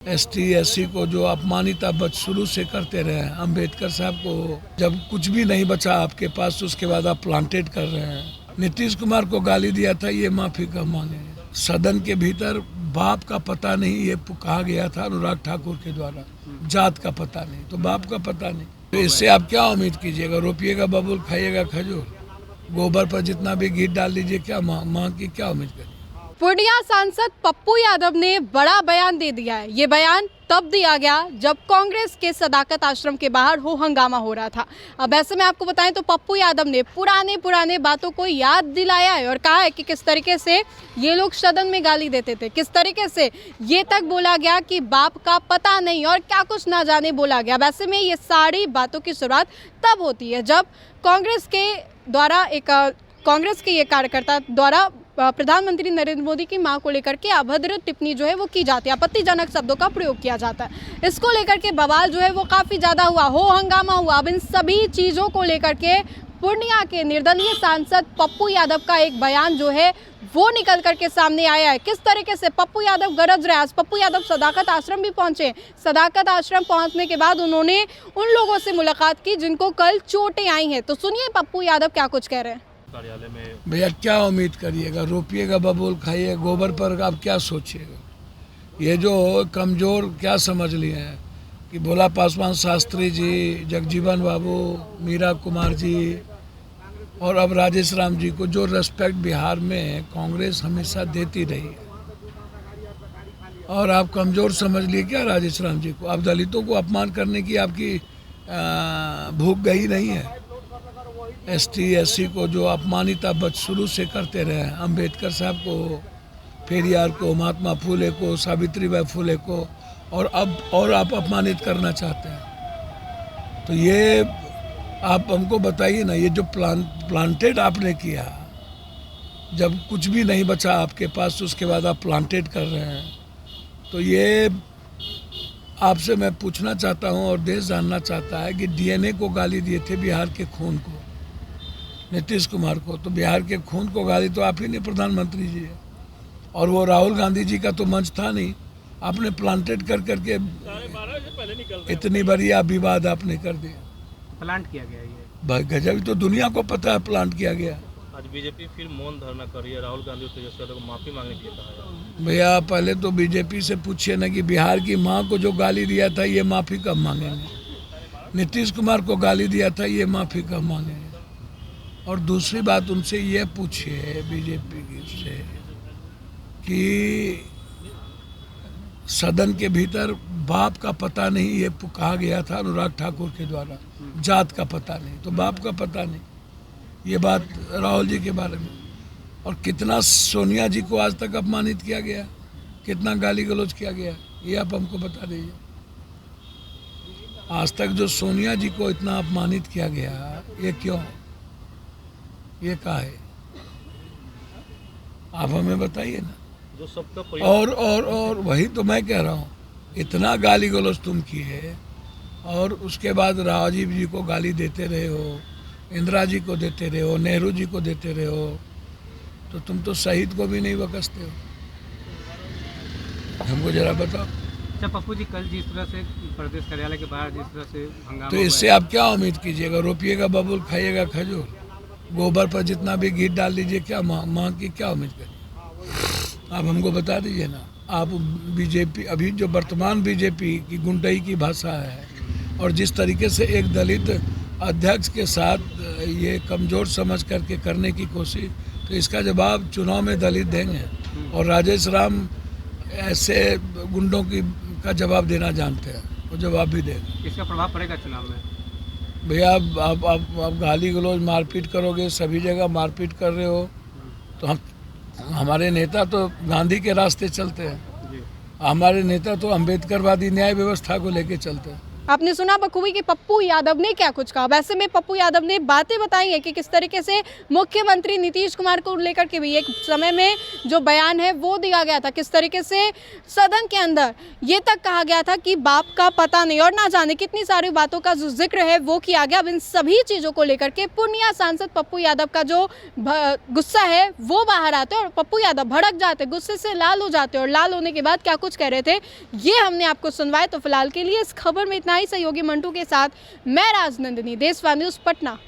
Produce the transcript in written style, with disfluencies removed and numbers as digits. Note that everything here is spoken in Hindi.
एसटी एससी को जो अपमानित आप शुरू से करते रहे हैं, अम्बेडकर साहब को जब कुछ भी नहीं बचा आपके पास उसके बाद आप प्लांटेड कर रहे हैं। नीतीश कुमार को गाली दिया था, ये माफी कब मांगे। सदन के भीतर बाप का पता नहीं, ये कहा गया था अनुराग ठाकुर के द्वारा, जात का पता नहीं तो बाप का पता नहीं। तो इससे आप क्या उम्मीद कीजिएगा? रोपिएगा बबूल, खाइएगा खजूर, गोबर पर जितना भी घी डाल लीजिए, क्या माँ की क्या उम्मीद करिए। पूर्णिया सांसद पप्पू यादव ने बड़ा बयान दे दिया है। ये बयान तब दिया गया जब कांग्रेस के सदाकत आश्रम के बाहर हंगामा हो रहा था। अब ऐसे में आपको बताएं तो पप्पू यादव ने पुराने बातों को याद दिलाया है और कहा है कि किस तरीके से ये लोग सदन में गाली देते थे, किस तरीके से ये तक बोला गया कि बाप का पता नहीं और क्या कुछ ना जाने बोला गया। वैसे में ये सारी बातों की शुरुआत तब होती है जब कांग्रेस के ये कार्यकर्ता द्वारा प्रधानमंत्री नरेंद्र मोदी की मां को लेकर के अभद्र टिप्पणी जो है वो की जाती है, आपत्तिजनक शब्दों का प्रयोग किया जाता है। इसको लेकर के बवाल जो है वो काफ़ी ज़्यादा हुआ, हंगामा हुआ। अब इन सभी चीज़ों को लेकर के पूर्णिया के निर्दलीय सांसद पप्पू यादव का एक बयान जो है वो निकल करके सामने आया है। किस तरीके से पप्पू यादव गरज रहे। आज पप्पू यादव सदाकत आश्रम भी पहुंचे। सदाकत आश्रम पहुंचने के बाद उन्होंने उन लोगों से मुलाकात की जिनको कल चोटें आई हैं। तो सुनिए पप्पू यादव क्या कुछ कह रहे हैं। कार्यालय में भैया क्या उम्मीद करिएगा? रोपिएगा बबूल, खाइए गोबर पर, आप क्या सोचिएगा? ये जो कमजोर क्या समझ लिए हैं कि भोला पासवान शास्त्री जी, जगजीवन बाबू, मीरा कुमार जी और अब राजेश राम जी को जो रेस्पेक्ट बिहार में कांग्रेस हमेशा देती रही है, और आप कमजोर समझ लिए क्या राजेश राम जी को? आप दलितों को अपमान करने की आपकी भूख गई नहीं है। एसटी एससी को जो अपमानित आप शुरू से करते रहे हैं, अम्बेडकर साहब को, पेरियार को, महात्मा फुले को, सावित्रीबाई फुले को, और आप अपमानित करना चाहते हैं। तो ये आप हमको बताइए ना, ये जो प्लांटेड आपने किया, जब कुछ भी नहीं बचा आपके पास उसके बाद आप प्लांटेड कर रहे हैं, तो ये आपसे मैं पूछना चाहता हूँ और देश जानना चाहता है कि डीएनए को गाली दिए थे, बिहार के खून को, नीतीश कुमार को, तो बिहार के खून को गाली तो आप ही नहीं, प्रधानमंत्री जी है। और वो राहुल गांधी जी का तो मंच था नहीं, आपने प्लांटेड कर करके इतनी बड़ी विवाद आपने कर दिया। प्लांट किया गया ये भाई गजब, तो दुनिया को पता है प्लांट किया गया। आज बीजेपी फिर मौन धरना कर रही है, राहुल गांधी और तेजस्वी यादव को माफी मांगने के लिए कहा है। भैया पहले तो बीजेपी से पूछिए ना कि बिहार की माँ को जो गाली दिया था ये माफी कब मांगेंगे? नीतीश कुमार को गाली दिया था ये माफी कब मांगेंगे? और दूसरी बात उनसे ये पूछिए बीजेपी से कि सदन के भीतर बाप का पता नहीं, ये कहा गया था अनुराग ठाकुर के द्वारा, जात का पता नहीं तो बाप का पता नहीं। ये बात राहुल जी के बारे में। और कितना सोनिया जी को आज तक अपमानित किया गया, कितना गाली गलौज किया गया, ये आप हमको बता दीजिए। आज तक जो सोनिया जी को इतना अपमानित किया गया, ये क्यों, ये क्या है? आप हमें बताइए ना। जो सबका और वही तो मैं कह रहा हूँ, इतना गाली गलौज तुम किए और उसके बाद राजीव जी को गाली देते रहे हो, इंदिरा जी को देते रहे हो, नेहरू जी को देते रहे हो, तो तुम तो शहीद को भी नहीं बकसते हो। हमको जरा बताओ। अच्छा पप्पू जी, कल जिस तरह से प्रदेश कार्यालय के बाहर जिस तरह से हंगामा तो इससे आप क्या उम्मीद कीजिएगा? रोपिएगा बबूल, खाइएगा खजूर, गोबर पर जितना भी घी डाल लीजिए, क्या माँ की क्या उम्मीद करिए? आप हमको बता दीजिए ना। आप बीजेपी, अभी जो वर्तमान बीजेपी की गुंडई की भाषा है और जिस तरीके से एक दलित अध्यक्ष के साथ ये कमज़ोर समझ करके करने की कोशिश, तो इसका जवाब चुनाव में दलित देंगे। और राजेश राम ऐसे गुंडों का जवाब देना जानते हैं, वो जवाब भी देंगे। इसका प्रभाव पड़ेगा चुनाव में? भैया आप गाली गलौज मारपीट करोगे, सभी जगह मारपीट कर रहे हो, तो हमारे नेता तो गांधी के रास्ते चलते हैं, हमारे नेता तो अम्बेडकरवादी न्याय व्यवस्था को लेके चलते हैं। आपने सुना बखूबी कि पप्पू यादव ने क्या कुछ कहा। वैसे में पप्पू यादव ने बातें बताई हैं कि किस तरीके से मुख्यमंत्री नीतीश कुमार को लेकर के भी एक समय में जो बयान है वो दिया गया था, किस तरीके से सदन के अंदर ये तक कहा गया था कि बाप का पता नहीं और ना जाने कितनी सारी बातों का जो जिक्र है वो किया गया। अब इन सभी चीज़ों को लेकर के पूर्णिया सांसद पप्पू यादव का जो गुस्सा है वो बाहर आते और पप्पू यादव भड़क जाते, गुस्से से लाल हो जाते और लाल होने के बाद क्या कुछ कह रहे थे ये हमने आपको सुनवाया। तो फिलहाल के लिए इस खबर में इतना ही। सहयोगी मंटू के साथ मैं राजनंदिनी, देशवाणी न्यूज़ पटना।